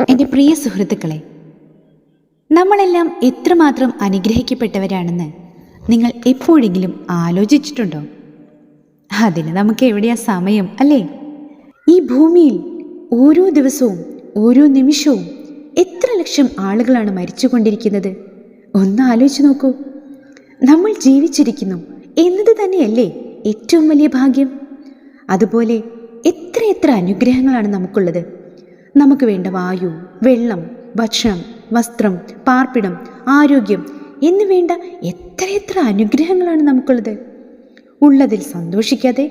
എൻ്റെ പ്രിയ സുഹൃത്തുക്കളെ, നമ്മളെല്ലാം എത്രമാത്രം അനുഗ്രഹിക്കപ്പെട്ടവരാണെന്ന് നിങ്ങൾ എപ്പോഴെങ്കിലും ആലോചിച്ചിട്ടുണ്ടോ? അതിന് നമുക്ക് എവിടെയാ സമയം, അല്ലേ? ഈ ഭൂമിയിൽ ഓരോ ദിവസവും ഓരോ നിമിഷവും എത്ര ലക്ഷം ആളുകളാണ് മരിച്ചുകൊണ്ടിരിക്കുന്നത്. ഒന്ന് ആലോചിച്ച് നോക്കൂ. നമ്മൾ ജീവിച്ചിരിക്കുന്നു എന്നത് തന്നെയല്ലേ ഏറ്റവും വലിയ ഭാഗ്യം. അതുപോലെ എത്ര അനുഗ്രഹങ്ങളാണ് നമുക്കുള്ളത്. നമുക്ക് വേണ്ട വായു, വെള്ളം, ഭക്ഷണം, വസ്ത്രം, പാർപ്പിടം, ആരോഗ്യം എന്ന് വേണ്ട എത്ര അനുഗ്രഹങ്ങളാണ് നമുക്കുള്ളത്. ഉള്ളതിൽ സന്തോഷിക്കാതെ,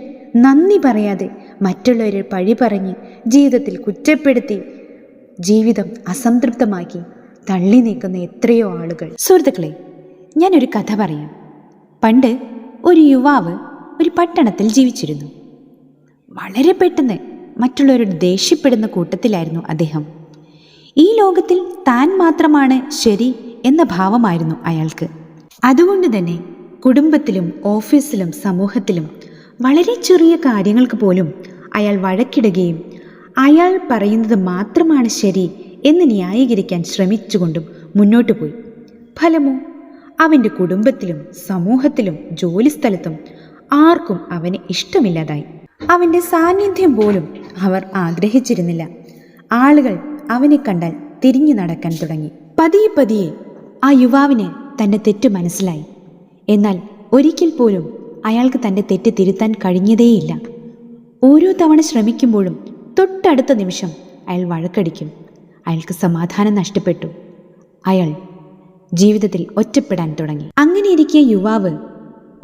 നന്ദി പറയാതെ, മറ്റുള്ളവരെ പഴി പറഞ്ഞ്, ജീവിതത്തിൽ കുറ്റപ്പെടുത്തി, ജീവിതം അസംതൃപ്തമാക്കി തള്ളി നീക്കുന്ന എത്രയോ ആളുകൾ. സുഹൃത്തുക്കളെ, ഞാനൊരു കഥ പറയാം. പണ്ട് ഒരു യുവാവ് ഒരു പട്ടണത്തിൽ ജീവിച്ചിരുന്നു. വളരെ പെട്ടെന്ന് മറ്റുള്ളവരോട് ദേഷ്യപ്പെടുന്ന കൂട്ടത്തിലായിരുന്നു അദ്ദേഹം. ഈ ലോകത്തിൽ താൻ മാത്രമാണ് ശരി എന്ന ഭാവമായിരുന്നു അയാൾക്ക്. അതുകൊണ്ട് തന്നെ കുടുംബത്തിലും ഓഫീസിലും സമൂഹത്തിലും വളരെ ചെറിയ കാര്യങ്ങൾക്ക് പോലും അയാൾ വഴക്കിടുകയും അയാൾ പറയുന്നത് മാത്രമാണ് ശരി എന്ന് ന്യായീകരിക്കാൻ ശ്രമിച്ചുകൊണ്ടും മുന്നോട്ടു പോയി. ഫലമോ അവൻ്റെ കുടുംബത്തിലും സമൂഹത്തിലും ജോലിസ്ഥലത്തും ആർക്കും അവനെ ഇഷ്ടമില്ലാതായി. അവൻ്റെ സാന്നിധ്യം പോലും അവർ ആഗ്രഹിച്ചിരുന്നില്ല. ആളുകൾ അവനെ കണ്ടാൽ തിരിഞ്ഞു നടക്കാൻ തുടങ്ങി. പതിയെ ആ യുവാവിന് തൻ്റെ തെറ്റ് മനസ്സിലായി. എന്നാൽ ഒരിക്കൽ പോലും അയാൾക്ക് തൻ്റെ തെറ്റ് തിരുത്താൻ കഴിഞ്ഞതേയില്ല. ഓരോ തവണ ശ്രമിക്കുമ്പോഴും തൊട്ടടുത്ത നിമിഷം അയാൾ വഴക്കടിക്കും. അയാൾക്ക് സമാധാനം നഷ്ടപ്പെട്ടു. അയാൾ ജീവിതത്തിൽ ഒറ്റപ്പെടാൻ തുടങ്ങി. അങ്ങനെയിരിക്കെ യുവാവ്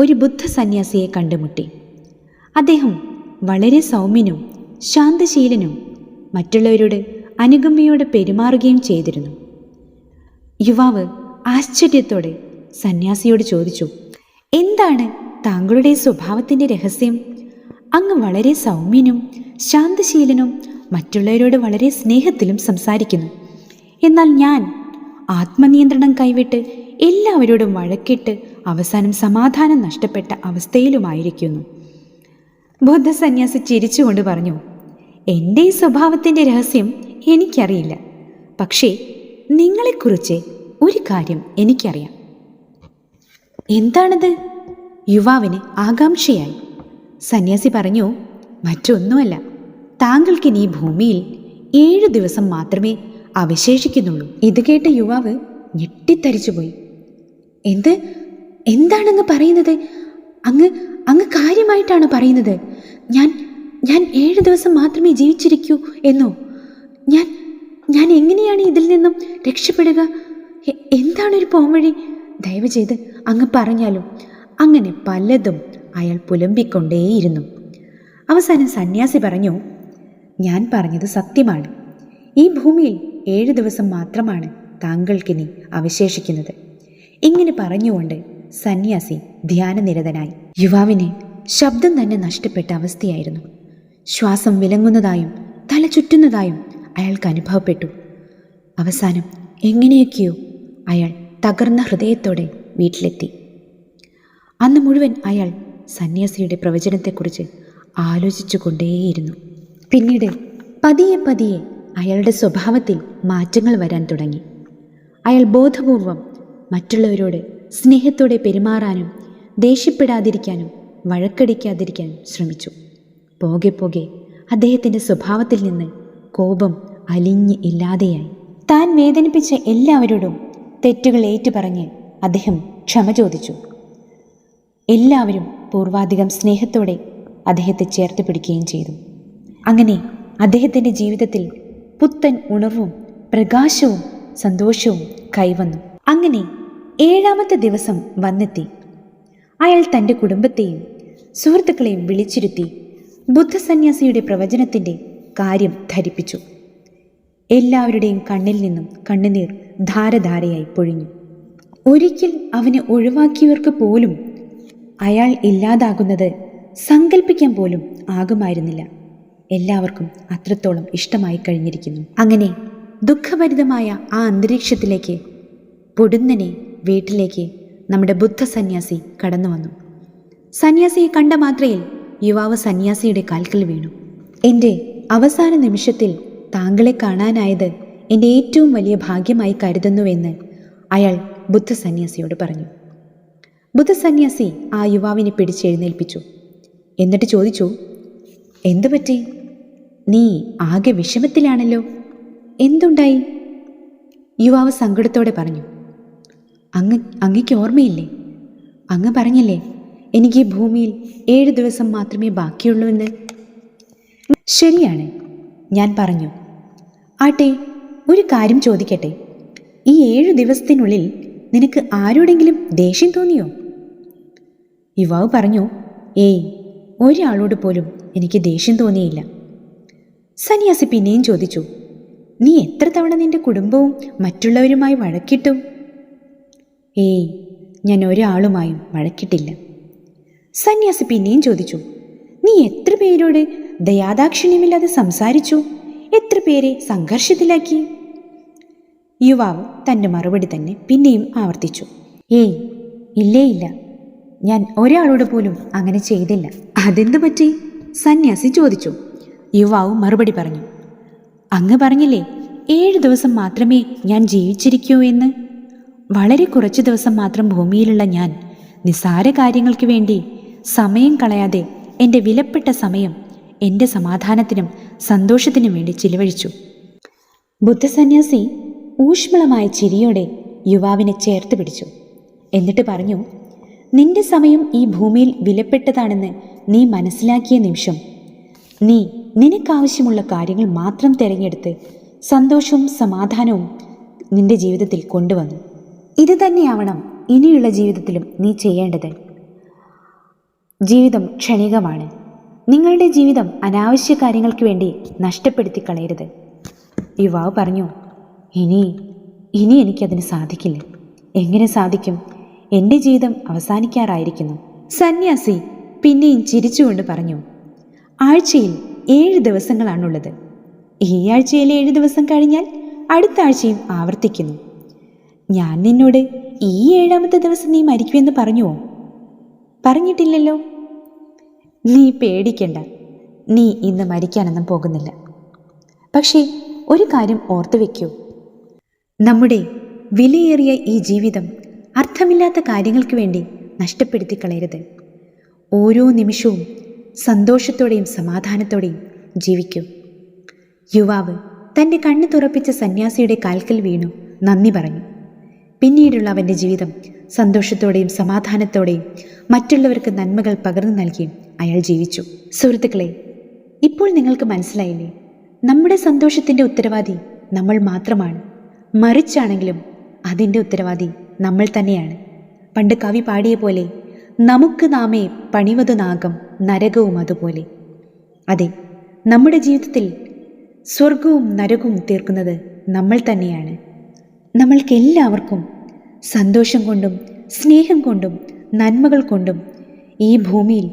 ഒരു ബുദ്ധ സന്യാസിയെ കണ്ടുമുട്ടി. അദ്ദേഹം വളരെ സൗമ്യനും ശാന്തശീലനും മറ്റുള്ളവരോട് അനുകമ്പയോടെ പെരുമാറുകയും ചെയ്തിരുന്നു. യുവാവ് ആശ്ചര്യത്തോടെ സന്യാസിയോട് ചോദിച്ചു, എന്താണ് താങ്കളുടെ സ്വഭാവത്തിൻ്റെ രഹസ്യം? അങ്ങ് വളരെ സൗമ്യനും ശാന്തശീലനും മറ്റുള്ളവരോട് വളരെ സ്നേഹത്തിലും സംസാരിക്കുന്നു. എന്നാൽ ഞാൻ ആത്മനിയന്ത്രണം കൈവിട്ട് എല്ലാവരോടും വഴക്കിട്ട് അവസാനം സമാധാനം നഷ്ടപ്പെട്ട അവസ്ഥയിലുമായിരിക്കുന്നു. ബുദ്ധ സന്യാസി ചിരിച്ചുകൊണ്ട് പറഞ്ഞു, എൻ്റെ ഈ സ്വഭാവത്തിൻ്റെ രഹസ്യം എനിക്കറിയില്ല. പക്ഷേ നിങ്ങളെക്കുറിച്ച് ഒരു കാര്യം എനിക്കറിയാം. എന്താണത്? യുവാവിന് ആകാംക്ഷയായി. സന്യാസി പറഞ്ഞു, മറ്റൊന്നുമല്ല, താങ്കൾക്കിനി ഈ ഭൂമിയിൽ 7 ദിവസം മാത്രമേ അവശേഷിക്കുന്നുള്ളൂ. ഇത് കേട്ട യുവാവ് ഞെട്ടിത്തരിച്ചുപോയി. എന്താണങ്ങ് പറയുന്നത്? അങ്ങ് കാര്യമായിട്ടാണ് പറയുന്നത്? ഞാൻ 7 ദിവസം മാത്രമേ ജീവിച്ചിരിക്കൂ എന്നോ? ഞാൻ എങ്ങനെയാണ് ഇതിൽ നിന്നും രക്ഷപ്പെടുക? എന്താണൊരു പോംവഴി? ദയവ് ചെയ്ത് അങ്ങ് പറഞ്ഞാലും. അങ്ങനെ പലതും അയാൾ പുലമ്പിക്കൊണ്ടേയിരുന്നു. അവസാനം സന്യാസി പറഞ്ഞു, ഞാൻ പറഞ്ഞത് സത്യമാണ്. ഈ ഭൂമിയിൽ 7 ദിവസം മാത്രമാണ് താങ്കൾക്കിനി അവശേഷിക്കുന്നത്. ഇങ്ങനെ പറഞ്ഞുകൊണ്ട് സന്യാസി ധ്യാനനിരതനായി. യുവാവിന് ശബ്ദം തന്നെ നഷ്ടപ്പെട്ട അവസ്ഥയായിരുന്നു. ശ്വാസം വിലങ്ങുന്നതായും തല ചുറ്റുന്നതായും അയാൾക്ക് അനുഭവപ്പെട്ടു. അവസാനം എങ്ങനെയൊക്കെയോ അയാൾ തകർന്ന ഹൃദയത്തോടെ വീട്ടിലെത്തി. അന്ന് മുഴുവൻ അയാൾ സന്യാസിയുടെ പ്രവചനത്തെക്കുറിച്ച് ആലോചിച്ചു കൊണ്ടേയിരുന്നു. പിന്നീട് പതിയെ അയാളുടെ സ്വഭാവത്തിൽ മാറ്റങ്ങൾ വരാൻ തുടങ്ങി. അയാൾ ബോധപൂർവം മറ്റുള്ളവരോട് സ്നേഹത്തോടെ പെരുമാറാനും ദേഷ്യപ്പെടാതിരിക്കാനും വഴക്കടിക്കാതിരിക്കാനും ശ്രമിച്ചു. പോകെ അദ്ദേഹത്തിൻ്റെ സ്വഭാവത്തിൽ നിന്ന് കോപം അലിഞ്ഞ് ഇല്ലാതെയായി. താൻ വേദനിപ്പിച്ച എല്ലാവരോടും തെറ്റുകൾ ഏറ്റുപറഞ്ഞ് അദ്ദേഹം ക്ഷമ ചോദിച്ചു. എല്ലാവരും പൂർവാധികം സ്നേഹത്തോടെ അദ്ദേഹത്തെ ചേർത്ത് പിടിക്കുകയും ചെയ്തു. അങ്ങനെ അദ്ദേഹത്തിൻ്റെ ജീവിതത്തിൽ പുത്തൻ ഉണർവും പ്രകാശവും സന്തോഷവും കൈവന്നു. അങ്ങനെ 7ാമത്തെ ദിവസം വന്നെത്തി. അയാൾ തൻ്റെ കുടുംബത്തെയും സുഹൃത്തുക്കളെയും വിളിച്ചിരുത്തി ബുദ്ധസന്യാസിയുടെ പ്രവചനത്തിൻ്റെ കാര്യം ധരിപ്പിച്ചു. എല്ലാവരുടെയും കണ്ണിൽ നിന്നും കണ്ണുനീർ ധാരധാരയായി പൊഴിഞ്ഞു. ഒരിക്കൽ അവനെ ഒഴിവാക്കിയവർക്ക് പോലും അയാൾ ഇല്ലാതാകുന്നത് സങ്കല്പിക്കാൻ പോലും ആകുമായിരുന്നില്ല. എല്ലാവർക്കും അത്രത്തോളം ഇഷ്ടമായി കഴിഞ്ഞിരിക്കുന്നു. അങ്ങനെ ദുഃഖഭരിതമായ ആ അന്തരീക്ഷത്തിലേക്ക് പൊടുന്നനെ വീട്ടിലേക്ക് നമ്മുടെ ബുദ്ധ സന്യാസി കടന്നു വന്നു. സന്യാസിയെ കണ്ട മാത്രയിൽ യുവാവ് സന്യാസിയുടെ കാൽക്കൽ വീണു. എൻ്റെ അവസാന നിമിഷത്തിൽ താങ്കളെ കാണാനായത് എൻ്റെ ഏറ്റവും വലിയ ഭാഗ്യമായി കരുതുന്നുവെന്ന് അയാൾ ബുദ്ധസന്യാസിയോട് പറഞ്ഞു. ബുദ്ധസന്യാസി ആ യുവാവിനെ പിടിച്ചെഴുന്നേൽപ്പിച്ചു. എന്നിട്ട് ചോദിച്ചു, എന്തു പറ്റി? നീ ആകെ വിഷമത്തിലാണല്ലോ, എന്തുണ്ടായി? യുവാവ് സങ്കടത്തോടെ പറഞ്ഞു, അങ്ങയ്ക്ക് ഓർമ്മയില്ലേ? അങ്ങ് പറഞ്ഞില്ലേ എനിക്ക് ഈ ഭൂമിയിൽ 7 ദിവസം മാത്രമേ ബാക്കിയുള്ളൂവെന്ന്? ശരിയാണ്, ഞാൻ പറഞ്ഞു. ആട്ടെ, ഒരു കാര്യം ചോദിക്കട്ടെ, ഈ 7 ദിവസത്തിനുള്ളിൽ നിനക്ക് ആരോടെങ്കിലും ദേഷ്യം തോന്നിയോ? യുവാവ് പറഞ്ഞു, ഏയ്, ഒരാളോട് പോലും എനിക്ക് ദേഷ്യം തോന്നിയില്ല. സന്യാസി പിന്നെയും ചോദിച്ചു, നീ എത്ര തവണ നിന്റെ കുടുംബവും മറ്റുള്ളവരുമായി വഴക്കിട്ടു? ഏയ്, ഞാൻ ഒരാളുമായും വഴക്കിട്ടില്ല. സന്യാസി പിന്നെയും ചോദിച്ചു, നീ എത്ര പേരോട് ദയാദാക്ഷിണ്യമില്ലാതെ സംസാരിച്ചു? എത്ര പേരെ സംഘർഷത്തിലാക്കി? യുവാവ് തൻ്റെ മറുപടി തന്നെ പിന്നെയും ആവർത്തിച്ചു, ഏയ്, ഇല്ലേ ഇല്ല, ഞാൻ ഒരാളോട് പോലും അങ്ങനെ ചെയ്തില്ല. അതെന്തു പറ്റി? സന്യാസി ചോദിച്ചു. യുവാവ് മറുപടി പറഞ്ഞു, അങ്ങ് പറഞ്ഞില്ലേ 7 ദിവസം മാത്രമേ ഞാൻ ജീവിച്ചിരിക്കൂ എന്ന്. വളരെ കുറച്ച് ദിവസം മാത്രം ഭൂമിയിലുള്ള ഞാൻ നിസ്സാര കാര്യങ്ങൾക്ക് വേണ്ടി സമയം കളയാതെ എൻ്റെ വിലപ്പെട്ട സമയം എൻ്റെ സമാധാനത്തിനും സന്തോഷത്തിനും വേണ്ടി ചിലവഴിച്ചു. ബുദ്ധസന്യാസി ഊഷ്മളമായ ചിരിയോടെ യുവാവിനെ ചേർത്ത് പിടിച്ചു. എന്നിട്ട് പറഞ്ഞു, നിന്റെ സമയം ഈ ഭൂമിയിൽ വിലപ്പെട്ടതാണെന്ന് നീ മനസ്സിലാക്കിയ നിമിഷം നീ നിനക്കാവശ്യമുള്ള കാര്യങ്ങൾ മാത്രം തിരഞ്ഞെടുത്ത് സന്തോഷവും സമാധാനവും നിന്റെ ജീവിതത്തിൽ കൊണ്ടുവന്നു. ഇത് തന്നെയാവണം ഇനിയുള്ള ജീവിതത്തിലും നീ ചെയ്യേണ്ടത്. ജീവിതം ക്ഷണികമാണ്. നിങ്ങളുടെ ജീവിതം അനാവശ്യ കാര്യങ്ങൾക്ക് വേണ്ടി നഷ്ടപ്പെടുത്തി കളയരുത്. യുവാവ് പറഞ്ഞു, ഇനി എനിക്കതിന് സാധിക്കില്ല. എങ്ങനെ സാധിക്കും? എൻ്റെ ജീവിതം അവസാനിക്കാറായിരിക്കുന്നു. സന്യാസി പിന്നെയും ചിരിച്ചുകൊണ്ട് പറഞ്ഞു, ആഴ്ചയിൽ 7 ദിവസങ്ങളാണുള്ളത്. ഈ ആഴ്ചയിലെ 7 ദിവസം കഴിഞ്ഞാൽ അടുത്ത ആഴ്ചയും ആവർത്തിക്കുന്നു. ഞാൻ നിന്നോട് ഈ 7ാമത്തെ ദിവസം നീ മരിക്കുമെന്ന് പറഞ്ഞുവോ? പറഞ്ഞിട്ടില്ലല്ലോ. നീ പേടിക്കണ്ട, നീ ഇന്ന് മരിക്കാനൊന്നും പോകുന്നില്ല. പക്ഷേ ഒരു കാര്യം ഓർത്തു വയ്ക്കൂ, നമ്മുടെ വിലയേറിയ ഈ ജീവിതം അർത്ഥമില്ലാത്ത കാര്യങ്ങൾക്ക് വേണ്ടി നഷ്ടപ്പെടുത്തി കളയരുത്. ഓരോ നിമിഷവും സന്തോഷത്തോടെയും സമാധാനത്തോടെയും ജീവിക്കൂ. യുവാവ് തൻ്റെ കണ്ണ് തുറപ്പിച്ച സന്യാസിയുടെ കാൽക്കൽ വീണു നന്ദി പറഞ്ഞു. പിന്നീടുള്ള അവൻ്റെ ജീവിതം സന്തോഷത്തോടെയും സമാധാനത്തോടെയും മറ്റുള്ളവർക്ക് നന്മകൾ പകർന്നു നൽകിയും അയാൾ ജീവിച്ചു. സുഹൃത്തുക്കളെ, ഇപ്പോൾ നിങ്ങൾക്ക് മനസ്സിലായില്ലേ, നമ്മുടെ സന്തോഷത്തിൻ്റെ ഉത്തരവാദി നമ്മൾ മാത്രമാണ്. മറിച്ചാണെങ്കിലും അതിൻ്റെ ഉത്തരവാദി നമ്മൾ തന്നെയാണ്. പണ്ട് കവി പാടിയ പോലെ, നമുക്ക് നാമേ പണിവതു നാഗം നരകവും അതുപോലെ. അതെ, നമ്മുടെ ജീവിതത്തിൽ സ്വർഗവും നരകവും തീർക്കുന്നത് നമ്മൾ തന്നെയാണ്. നമ്മൾക്കെല്ലാവർക്കും സന്തോഷം കൊണ്ടും സ്നേഹം കൊണ്ടും നന്മകൾ കൊണ്ടും ഈ ഭൂമിയിൽ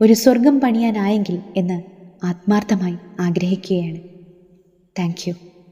ഒരു സ്വർഗം പണിയാനായെങ്കിൽ എന്ന് ആത്മാർത്ഥമായി ആഗ്രഹിക്കുകയാണ്. Thank you.